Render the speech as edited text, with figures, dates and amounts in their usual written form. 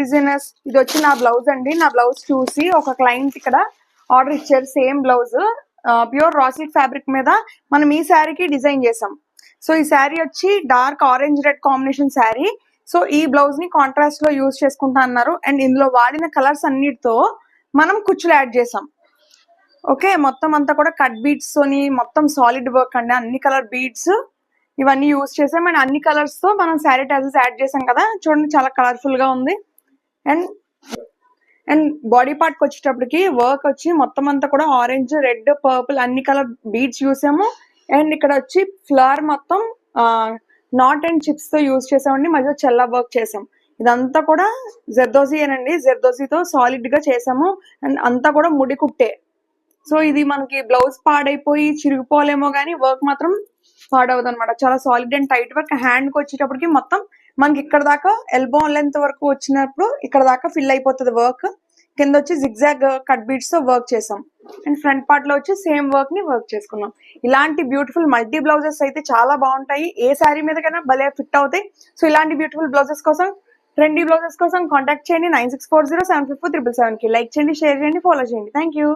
Designers ఇది వచ్చి నా బ్లౌజ్ అండి. నా బ్లౌజ్ చూసి ఒక క్లయింట్ ఇక్కడ ఆర్డర్ ఇచ్చారు. Same blouse pure raw silk fabric మీద మనం ఈ శారీకి డిజైన్ చేసాం. సో ఈ శారీ వచ్చి dark orange red combination sari. So ఈ బ్లౌజ్ ని కాంట్రాస్ట్ లో యూజ్ చేసుకుంటా అన్నారు. అండ్ ఇందులో వాడిన కలర్స్ అన్నిటితో మనం కుచ్చులు యాడ్ చేసాం. ఓకే, మొత్తం అంతా కూడా కట్ బీడ్స్ తోని మొత్తం సాలిడ్ వర్క్ అండి. అన్ని కలర్ బీడ్స్ ఇవన్నీ యూజ్ చేసాం. అండ్ అన్ని కలర్స్ తో మనం శారీ టజల్స్ యాడ్ చేసాం కదా, చూడండి చాలా కలర్ఫుల్ గా ఉంది. అండ్ అండ్ బాడీ పార్ట్ కి వచ్చేటప్పటికి వర్క్ వచ్చి మొత్తం అంతా కూడా ఆరెంజ్ రెడ్ పర్పుల్ అన్ని కలర్ బీడ్స్ చూసాము. అండ్ ఇక్కడ వచ్చి ఫ్లవర్ మొత్తం నాట్ అండ్ చిప్స్ తో యూజ్ చేసామండి. మధ్యలో చెల్లా వర్క్ చేసాం. ఇదంతా కూడా జర్దోజీ అనండి. జర్దోజీతో సాలిడ్ గా చేసాము. అండ్ అంతా కూడా ముడి కుట్టే. సో ఇది మనకి బ్లౌజ్ పాడైపోయి చిరిగిపోలేమో కానీ వర్క్ మాత్రం పాడవదు అనమాట. చాలా solid and tight work. Hand కి వచ్చేటప్పటికి మొత్తం మనకి ఇక్కడ దాకా ఎల్బో లెంత్ వరకు వచ్చినప్పుడు ఇక్కడ దాకా ఫిల్ అయిపోతుంది వర్క్. కింద వచ్చి జిగ్జాగ్ కట్ బీడ్స్ తో వర్క్ చేసాం. అండ్ ఫ్రంట్ పార్ట్ లో వచ్చి సేమ్ వర్క్ ని వర్క్ చేసుకున్నాం. ఇలాంటి బ్యూటిఫుల్ మల్టీ బ్లౌజెస్ అయితే చాలా బాగుంటాయి. ఏ శారీ మీద కన్నా భలే ఫిట్ అవుతాయి. సో ఇలాంటి బ్యూటిఫుల్ బ్లౌజెస్ కోసం, ట్రెండీ బ్లౌజెస్ కోసం కాంటాక్ట్ చేయండి 9640754777 కి. లైక్ చేయండి, షేర్ చేయండి, ఫాలో చేయండి. Thank you.